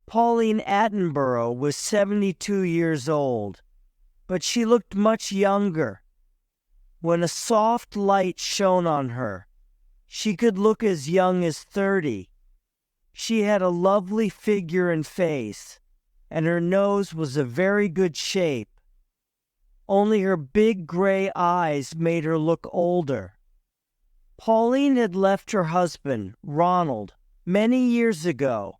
Pauline Attenborough was 72 years old, but she looked much younger. When a soft light shone on her, she could look as young as 30. She had a lovely figure and face, and her nose was a very good shape. Only her big gray eyes made her look older. Pauline had left her husband, Ronald, many years ago.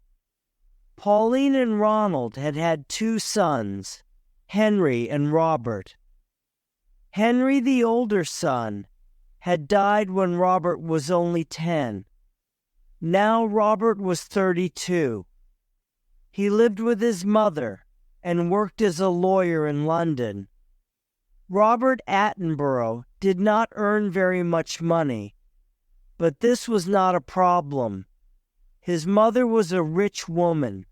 Pauline and Ronald had had two sons, Henry and Robert. Henry, the older son, had died when Robert was only 10. Now Robert was 32. He lived with his mother and worked as a lawyer in London. Robert Attenborough did not earn very much money, but this was not a problem. His mother was a rich woman.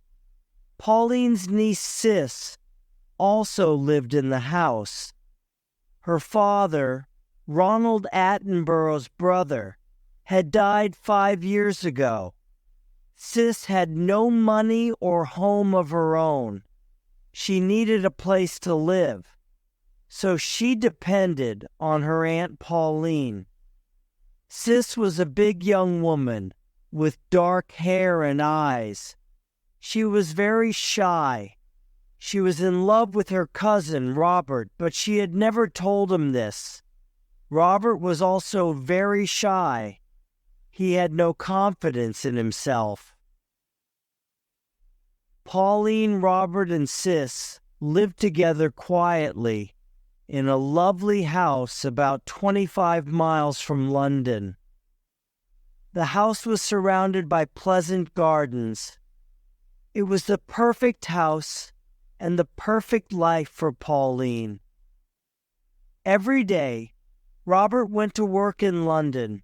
Pauline's niece Sis also lived in the house. Her father, Ronald Attenborough's brother, had died 5 years ago. Sis had no money or home of her own. She needed a place to live, so she depended on her Aunt Pauline. Sis was a big young woman with dark hair and eyes. She was very shy. She was in love with her cousin, Robert, but she had never told him this. Robert was also very shy. He had no confidence in himself. Pauline, Robert, and Sis lived together quietly in a lovely house about 25 miles from London. The house was surrounded by pleasant gardens. It was the perfect house and the perfect life for Pauline. Every day, Robert went to work in London.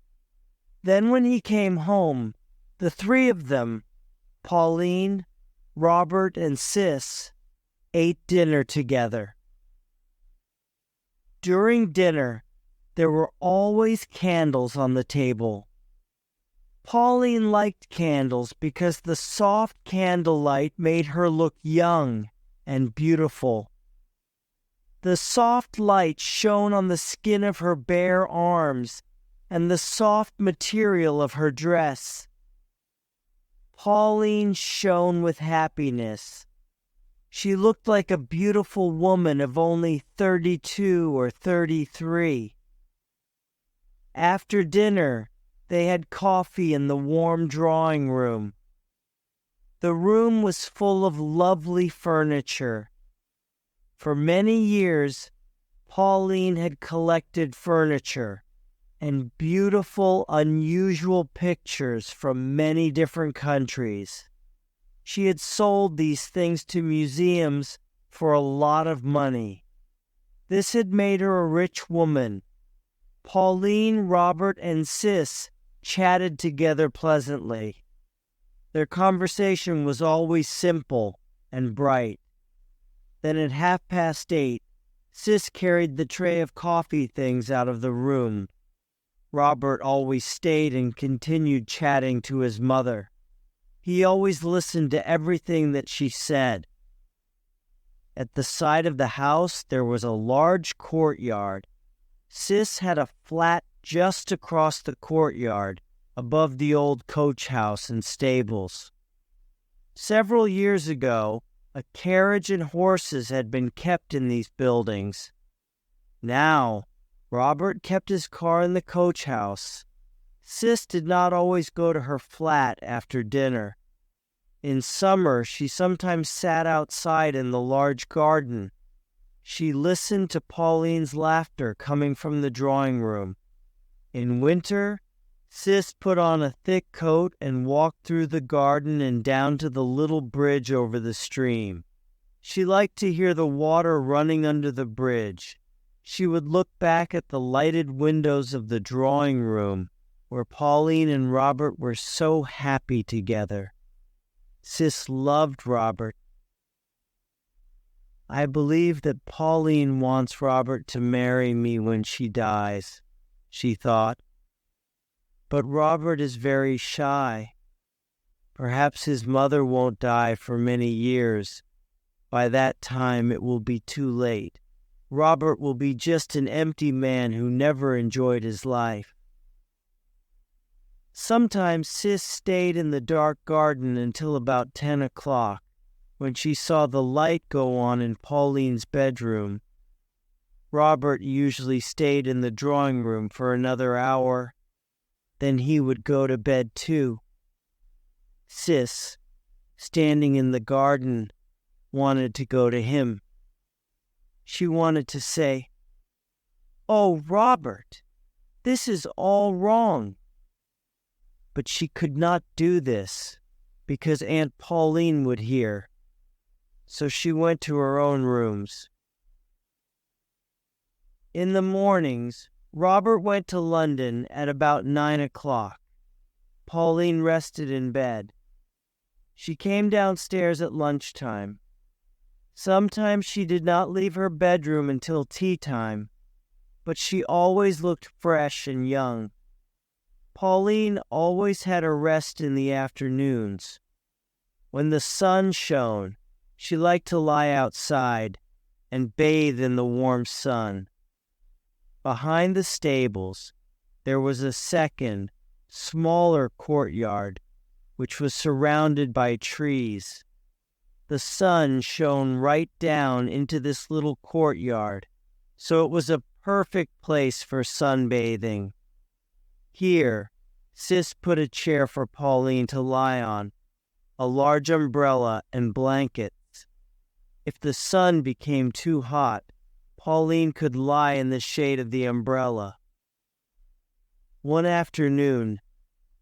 Then when he came home, the three of them, Pauline, Robert, and Sis, ate dinner together. During dinner, there were always candles on the table. Pauline liked candles because the soft candlelight made her look young and beautiful. The soft light shone on the skin of her bare arms and the soft material of her dress. Pauline shone with happiness. She looked like a beautiful woman of only 32 or 33. After dinner, they had coffee in the warm drawing room. The room was full of lovely furniture. For many years, Pauline had collected furniture and beautiful, unusual pictures from many different countries. She had sold these things to museums for a lot of money. This had made her a rich woman. Pauline, Robert, and Sis chatted together pleasantly. Their conversation was always simple and bright. Then at 8:30, Sis carried the tray of coffee things out of the room. Robert always stayed and continued chatting to his mother. He always listened to everything that she said. At the side of the house, there was a large courtyard. Sis had a flat just across the courtyard, above the old coach house and stables. Several years ago, a carriage and horses had been kept in these buildings. Now, Robert kept his car in the coach house. Sis did not always go to her flat after dinner. In summer, she sometimes sat outside in the large garden. She listened to Pauline's laughter coming from the drawing room. In winter, Sis put on a thick coat and walked through the garden and down to the little bridge over the stream. She liked to hear the water running under the bridge. She would look back at the lighted windows of the drawing room, where Pauline and Robert were so happy together. Sis loved Robert. I believe that Pauline wants Robert to marry me when she dies, she thought. But Robert is very shy. Perhaps his mother won't die for many years. By that time it will be too late. Robert will be just an empty man who never enjoyed his life. Sometimes Sis stayed in the dark garden until about 10 o'clock, when she saw the light go on in Pauline's bedroom. Robert usually stayed in the drawing room for another hour. Then he would go to bed too. Sis, standing in the garden, wanted to go to him. She wanted to say, "Oh, Robert, this is all wrong." But she could not do this because Aunt Pauline would hear. So she went to her own rooms. In the mornings, Robert went to London at about 9 o'clock. Pauline rested in bed. She came downstairs at lunchtime. Sometimes she did not leave her bedroom until tea time, but she always looked fresh and young. Pauline always had a rest in the afternoons. When the sun shone, she liked to lie outside and bathe in the warm sun. Behind the stables, there was a second, smaller courtyard, which was surrounded by trees. The sun shone right down into this little courtyard, so it was a perfect place for sunbathing. Here, Sis put a chair for Pauline to lie on, a large umbrella and blankets. If the sun became too hot, Pauline could lie in the shade of the umbrella. One afternoon,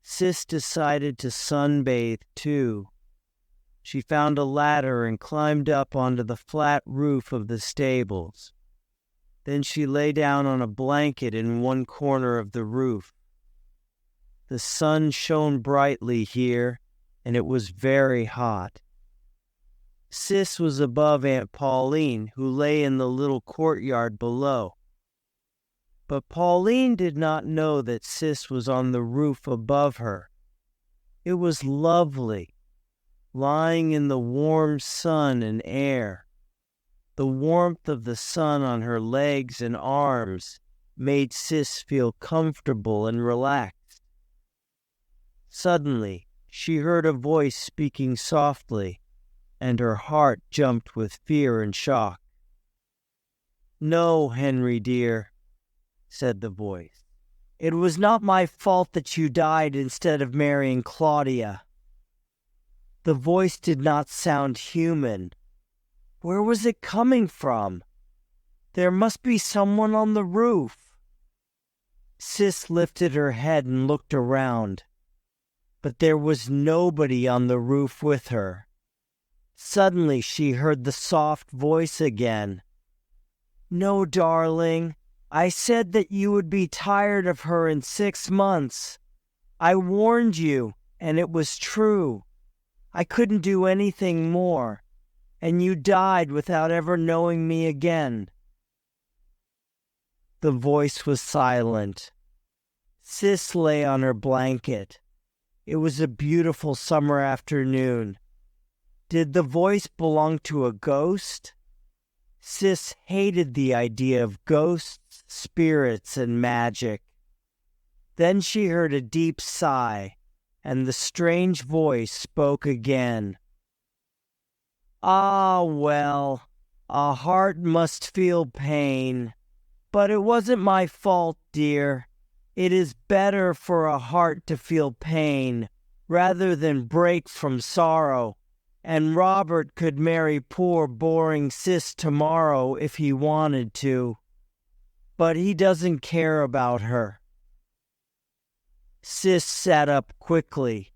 Sis decided to sunbathe too. She found a ladder and climbed up onto the flat roof of the stables. Then she lay down on a blanket in one corner of the roof. The sun shone brightly here, and it was very hot. Sis was above Aunt Pauline, who lay in the little courtyard below. But Pauline did not know that Sis was on the roof above her. It was lovely, lying in the warm sun and air. The warmth of the sun on her legs and arms made Sis feel comfortable and relaxed. Suddenly, she heard a voice speaking softly, and her heart jumped with fear and shock. "No, Henry dear," said the voice. "It was not my fault that you died instead of marrying Claudia." The voice did not sound human. Where was it coming from? There must be someone on the roof. Sis lifted her head and looked around, but there was nobody on the roof with her. Suddenly she heard the soft voice again. "No, darling, I said that you would be tired of her in 6 months. I warned you, and it was true. I couldn't do anything more, and you died without ever knowing me again." The voice was silent. Sis lay on her blanket. It was a beautiful summer afternoon. Did the voice belong to a ghost? Sis hated the idea of ghosts, spirits, and magic. Then she heard a deep sigh, and the strange voice spoke again. "Ah, well, a heart must feel pain. But it wasn't my fault, dear. It is better for a heart to feel pain rather than break from sorrow. And Robert could marry poor boring Sis tomorrow if he wanted to. But he doesn't care about her." Sis sat up quickly.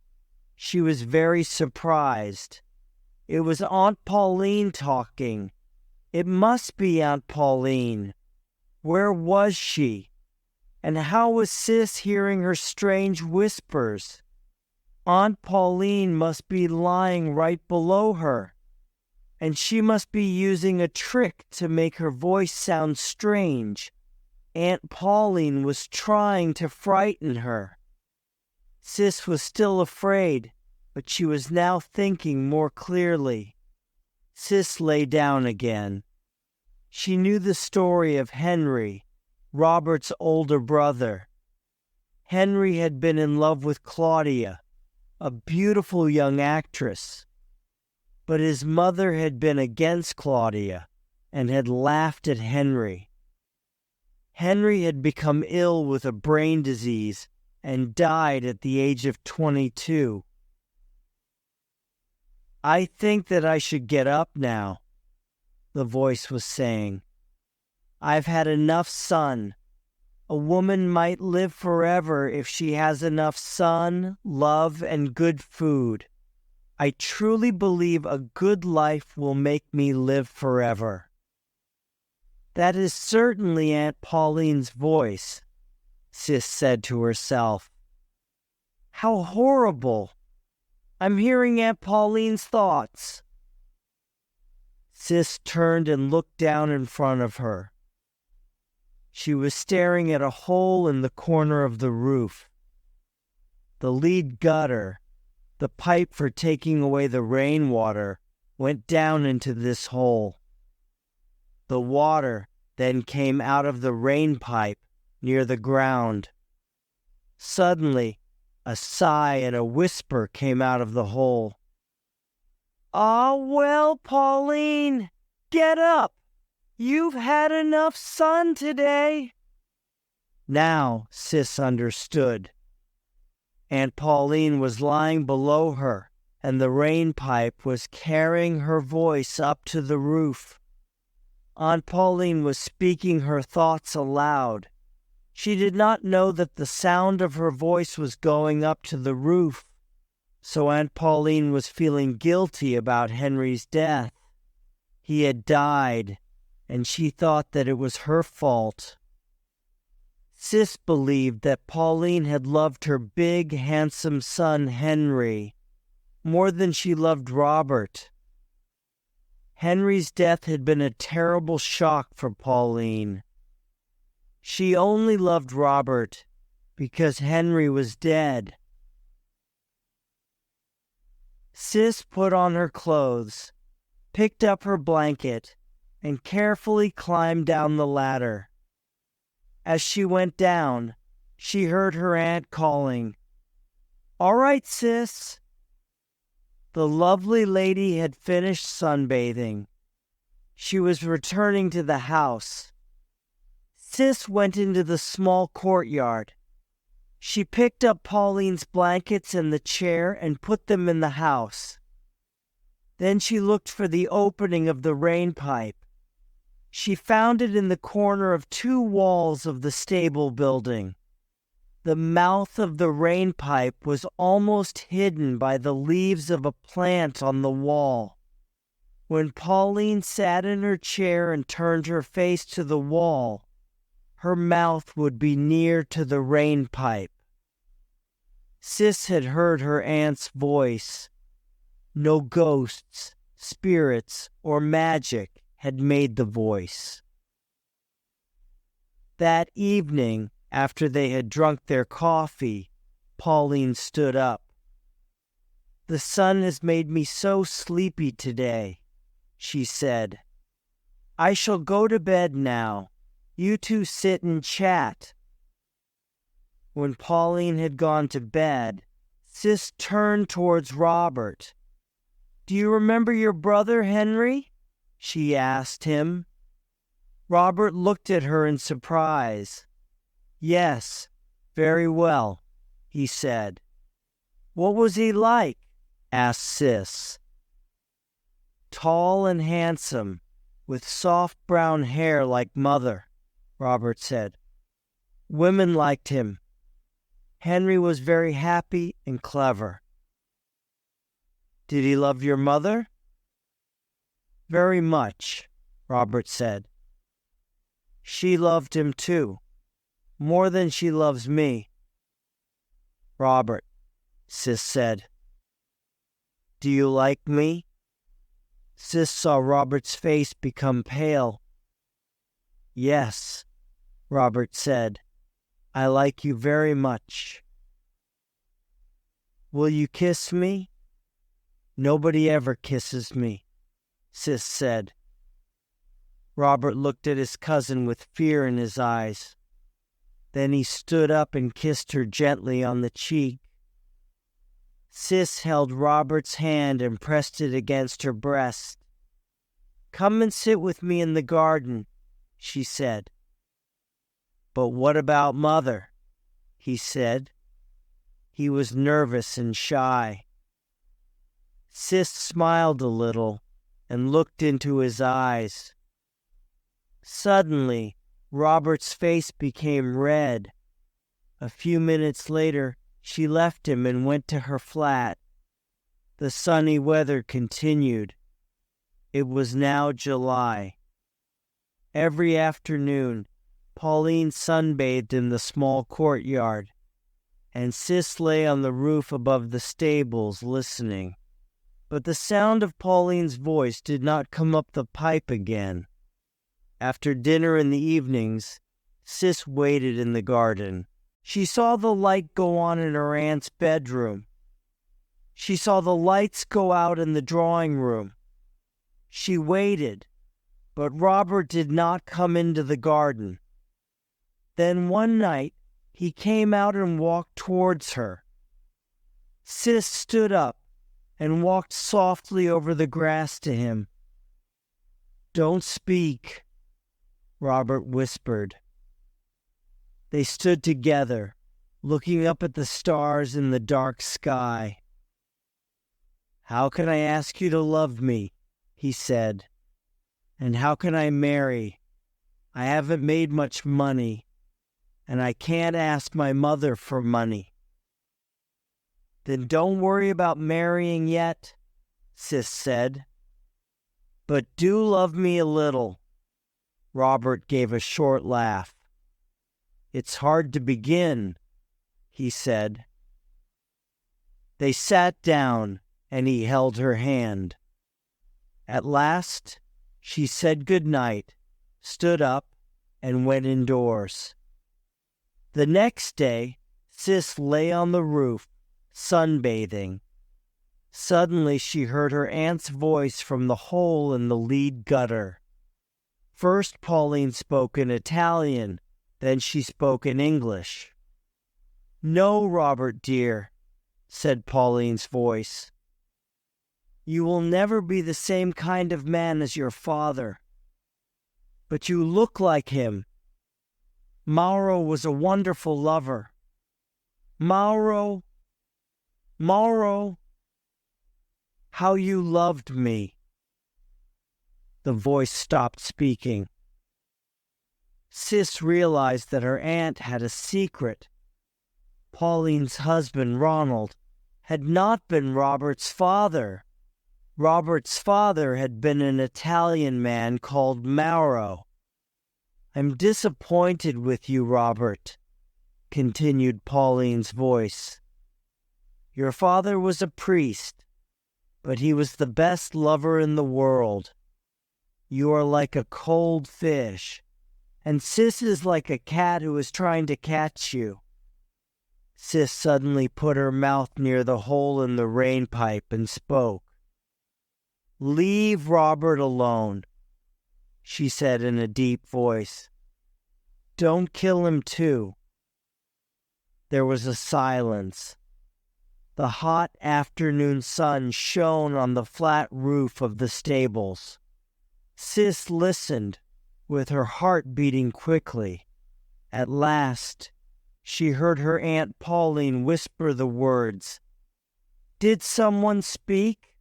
She was very surprised. It was Aunt Pauline talking. It must be Aunt Pauline. Where was she? And how was Sis hearing her strange whispers? Aunt Pauline must be lying right below her, and she must be using a trick to make her voice sound strange. Aunt Pauline was trying to frighten her. Sis was still afraid, but she was now thinking more clearly. Sis lay down again. She knew the story of Henry, Robert's older brother. Henry had been in love with Claudia, a beautiful young actress. But his mother had been against Claudia and had laughed at Henry. Henry had become ill with a brain disease and died at the age of 22. "I think that I should get up now," the voice was saying. "I've had enough sun. A woman might live forever if she has enough sun, love, and good food. I truly believe a good life will make me live forever." "That is certainly Aunt Pauline's voice," Sis said to herself. "How horrible! I'm hearing Aunt Pauline's thoughts." Sis turned and looked down in front of her. She was staring at a hole in the corner of the roof. The lead gutter, the pipe for taking away the rainwater, went down into this hole. The water then came out of the rain pipe near the ground. Suddenly, a sigh and a whisper came out of the hole. "Ah, well, Pauline, get up. You've had enough sun today." Now Sis understood. Aunt Pauline was lying below her, and the rain pipe was carrying her voice up to the roof. Aunt Pauline was speaking her thoughts aloud. She did not know that the sound of her voice was going up to the roof, so Aunt Pauline was feeling guilty about Henry's death. He had died, and she thought that it was her fault. Sis believed that Pauline had loved her big, handsome son, Henry, more than she loved Robert. Henry's death had been a terrible shock for Pauline. She only loved Robert because Henry was dead. Sis put on her clothes, picked up her blanket, and carefully climbed down the ladder. As she went down, she heard her aunt calling, "All right, Sis." The lovely lady had finished sunbathing. She was returning to the house. Sis went into the small courtyard. She picked up Pauline's blankets and the chair and put them in the house. Then she looked for the opening of the rain pipe. She found it in the corner of two walls of the stable building. The mouth of the rain pipe was almost hidden by the leaves of a plant on the wall. When Pauline sat in her chair and turned her face to the wall, her mouth would be near to the rain pipe. Sis had heard her aunt's voice. No ghosts, spirits, or magic had made the voice. That evening, after they had drunk their coffee, Pauline stood up. "The sun has made me so sleepy today," she said. "I shall go to bed now. You two sit and chat." When Pauline had gone to bed, Sis turned towards Robert. "Do you remember your brother, Henry?" she asked him. Robert looked at her in surprise. "Yes, very well," he said. "What was he like?" asked Sis. "Tall and handsome, with soft brown hair like mother," Robert said. "Women liked him. Henry was very happy and clever." "Did he love your mother?" "Very much," Robert said. "She loved him too, more than she loves me." "Robert," Sis said, "do you like me?" Sis saw Robert's face become pale. "Yes," Robert said, "I like you very much." "Will you kiss me?" Nobody ever kisses me, Sis said. Robert looked at his cousin with fear in his eyes. Then he stood up and kissed her gently on the cheek. Sis held Robert's hand and pressed it against her breast. "Come and sit with me in the garden," she said. "But what about Mother?" he said. He was nervous and shy. Sis smiled a little and looked into his eyes. Suddenly, Robert's face became red. A few minutes later, she left him and went to her flat. The sunny weather continued. It was now July. Every afternoon, Pauline sunbathed in the small courtyard, and Sis lay on the roof above the stables listening. But the sound of Pauline's voice did not come up the pipe again. After dinner in the evenings, Sis waited in the garden. She saw the light go on in her aunt's bedroom. She saw the lights go out in the drawing room. She waited, but Robert did not come into the garden. Then one night, he came out and walked towards her. Sis stood up and walked softly over the grass to him. "Don't speak," Robert whispered. They stood together, looking up at the stars in the dark sky. "How can I ask you to love me?" he said. "And how can I marry? I haven't made much money, and I can't ask my mother for money." "Then don't worry about marrying yet," Sis said. "But do love me a little." Robert gave a short laugh. "It's hard to begin," he said. They sat down, and he held her hand. At last, she said good night, stood up, and went indoors. The next day, Sis lay on the roof, sunbathing. Suddenly she heard her aunt's voice from the hole in the lead gutter. First Pauline spoke in Italian, then she spoke in English. "No, Robert dear," said Pauline's voice. "You will never be the same kind of man as your father. But you look like him. Mauro was a wonderful lover. Mauro, how you loved me." The voice stopped speaking. Sis realized that her aunt had a secret. Pauline's husband, Ronald, had not been Robert's father. Robert's father had been an Italian man called Mauro. "I'm disappointed with you, Robert," continued Pauline's voice. "Your father was a priest, but he was the best lover in the world. You are like a cold fish, and Sis is like a cat who is trying to catch you." Sis suddenly put her mouth near the hole in the rain pipe and spoke. "Leave Robert alone," she said in a deep voice. "Don't kill him too." There was a silence. The hot afternoon sun shone on the flat roof of the stables. Sis listened, with her heart beating quickly. At last, she heard her Aunt Pauline whisper the words, "Did someone speak?"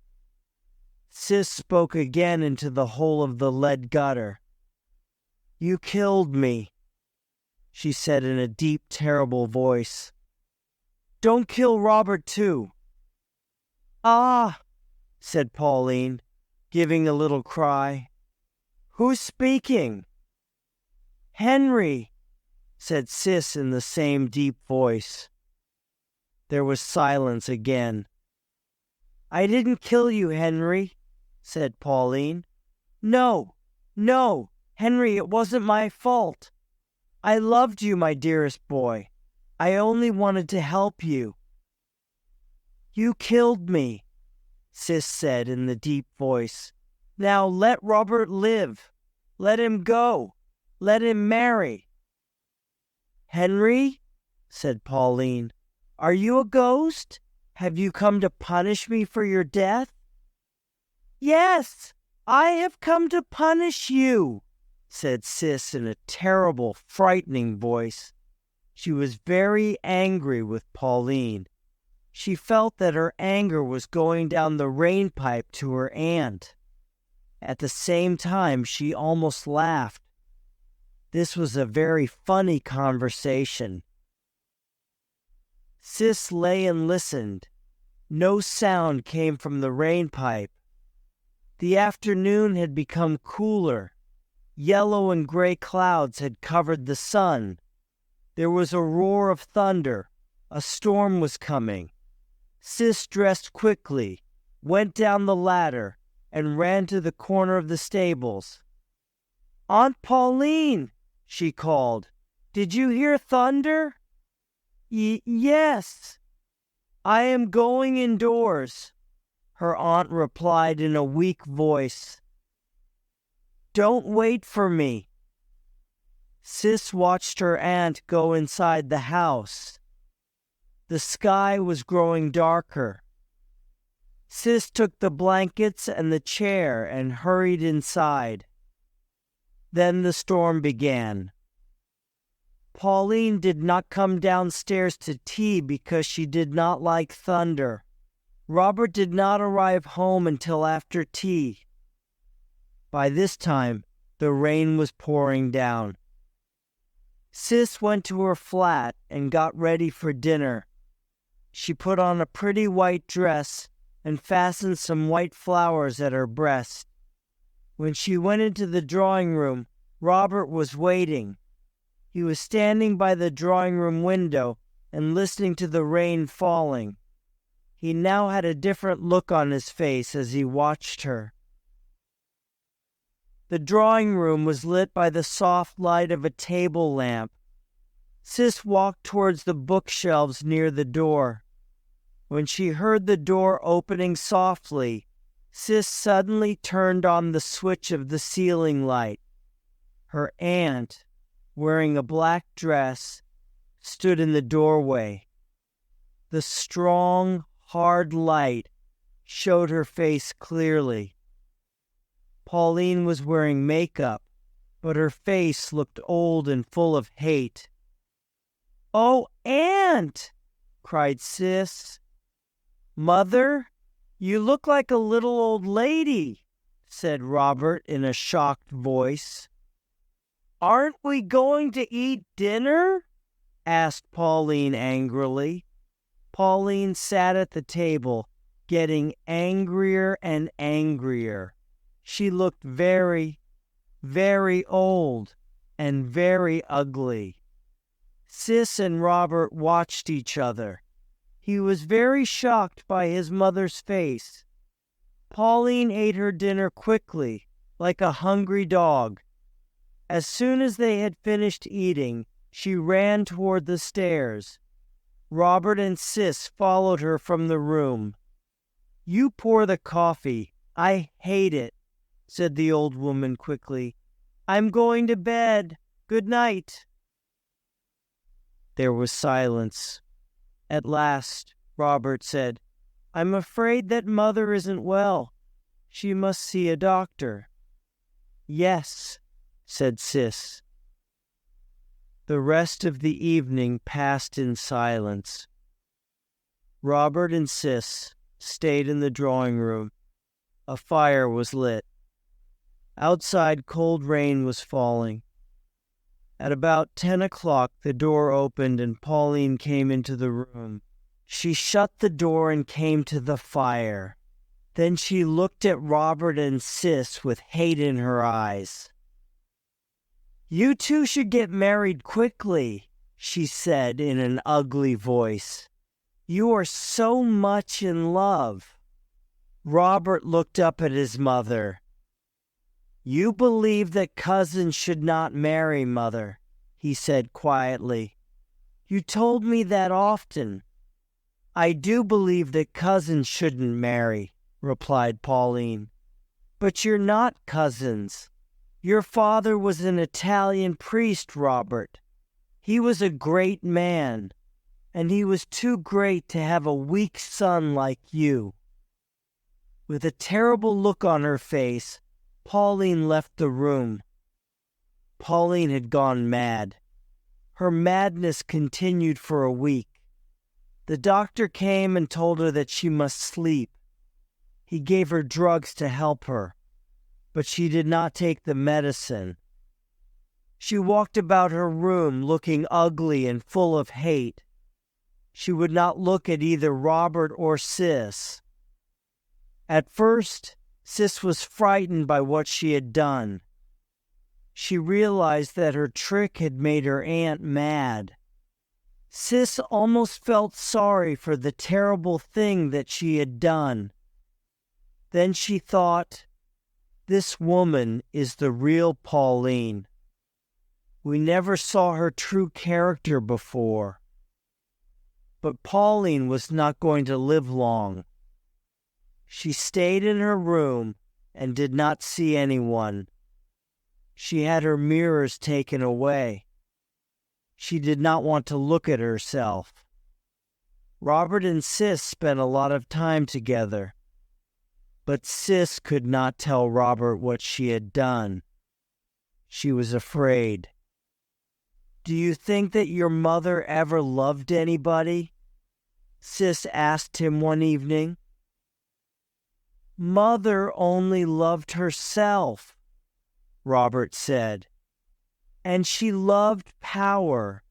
Sis spoke again into the hole of the lead gutter. "You killed me," she said in a deep, terrible voice. "Don't kill Robert too." "Ah!" said Pauline, giving a little cry. "Who's speaking?" "Henry," said Sis in the same deep voice. There was silence again. "I didn't kill you, Henry," said Pauline. No, Henry, it wasn't my fault. I loved you, my dearest boy. I only wanted to help you." "You killed me," Sis said in the deep voice. Now let Robert live. Let him go. Let him marry. Henry, said Pauline, are you a ghost? Have you come to punish me for your death? Yes, I have come to punish you, said Sis in a terrible, frightening voice. She was very angry with Pauline. She felt that her anger was going down the rain pipe to her aunt. At the same time, she almost laughed. This was a very funny conversation. Sis lay and listened. No sound came from the rain pipe. The afternoon had become cooler. Yellow and gray clouds had covered the sun. There was a roar of thunder. A storm was coming. Sis dressed quickly, went down the ladder, and ran to the corner of the stables. Aunt Pauline, she called, did you hear thunder? Yes. I am going indoors, her aunt replied in a weak voice. Don't wait for me. Sis watched her aunt go inside the house. The sky was growing darker. Sis took the blankets and the chair and hurried inside. Then the storm began. Pauline did not come downstairs to tea because she did not like thunder. Robert did not arrive home until after tea. By this time, the rain was pouring down. Sis went to her flat and got ready for dinner. She put on a pretty white dress and fastened some white flowers at her breast. When she went into the drawing room, Robert was waiting. He was standing by the drawing room window and listening to the rain falling. He now had a different look on his face as he watched her. The drawing room was lit by the soft light of a table lamp. Sis walked towards the bookshelves near the door. When she heard the door opening softly, Sis suddenly turned on the switch of the ceiling light. Her aunt, wearing a black dress, stood in the doorway. The strong, hard light showed her face clearly. Pauline was wearing makeup, but her face looked old and full of hate. "Oh, Aunt!" cried Sis. "Mother, you look like a little old lady," said Robert in a shocked voice. "Aren't we going to eat dinner?" asked Pauline angrily. Pauline sat at the table, getting angrier and angrier. She looked very, very old and very ugly. Sis and Robert watched each other. He was very shocked by his mother's face. Pauline ate her dinner quickly, like a hungry dog. As soon as they had finished eating, she ran toward the stairs. Robert and Sis followed her from the room. "You pour the coffee. I hate it," said the old woman quickly. "I'm going to bed. Good night." There was silence. At last, Robert said, "I'm afraid that Mother isn't well. She must see a doctor." "Yes," said Sis. The rest of the evening passed in silence. Robert and Sis stayed in the drawing room. A fire was lit. Outside, cold rain was falling. At about 10 o'clock, the door opened and Pauline came into the room. She shut the door and came to the fire. Then she looked at Robert and Sis with hate in her eyes. "You two should get married quickly," she said in an ugly voice. "You are so much in love." Robert looked up at his mother. "You believe that cousins should not marry, Mother," he said quietly. "You told me that often." "I do believe that cousins shouldn't marry," replied Pauline. But you're not cousins. Your father was an Italian priest, Robert. He was a great man, and he was too great to have a weak son like you. With a terrible look on her face, Pauline left the room. Pauline had gone mad. Her madness continued for a week. The doctor came and told her that she must sleep. He gave her drugs to help her, but she did not take the medicine. She walked about her room looking ugly and full of hate. She would not look at either Robert or Sis. At first, Sis was frightened by what she had done. She realized that her trick had made her aunt mad. Sis almost felt sorry for the terrible thing that she had done. Then she thought, this woman is the real Pauline. We never saw her true character before. But Pauline was not going to live long. She stayed in her room and did not see anyone. She had her mirrors taken away. She did not want to look at herself. Robert and Sis spent a lot of time together. But Sis could not tell Robert what she had done. She was afraid. Do you think that your mother ever loved anybody? Sis asked him one evening. Mother only loved herself, Robert said. And she loved power.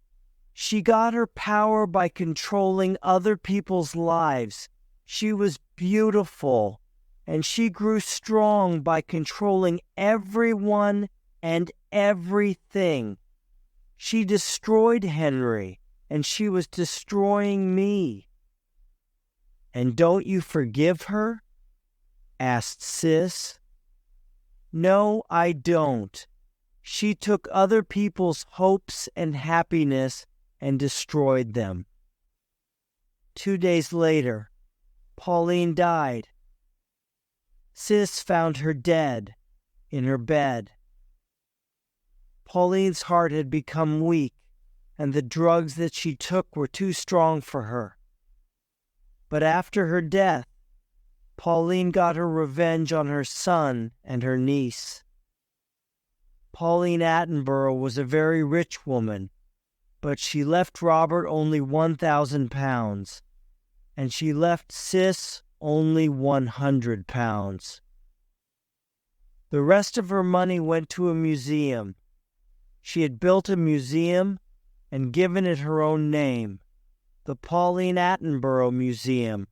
She got her power by controlling other people's lives. She was beautiful. And she grew strong by controlling everyone and everything. She destroyed Henry, and she was destroying me. And don't you forgive her? Asked Sis. No, I don't. She took other people's hopes and happiness and destroyed them. 2 days later, Pauline died. Sis found her dead in her bed. Pauline's heart had become weak, and the drugs that she took were too strong for her. But after her death, Pauline got her revenge on her son and her niece. Pauline Attenborough was a very rich woman, but she left Robert only £1,000, and she left Sis only £100. The rest of her money went to a museum. She had built a museum and given it her own name, the Pauline Attenborough Museum.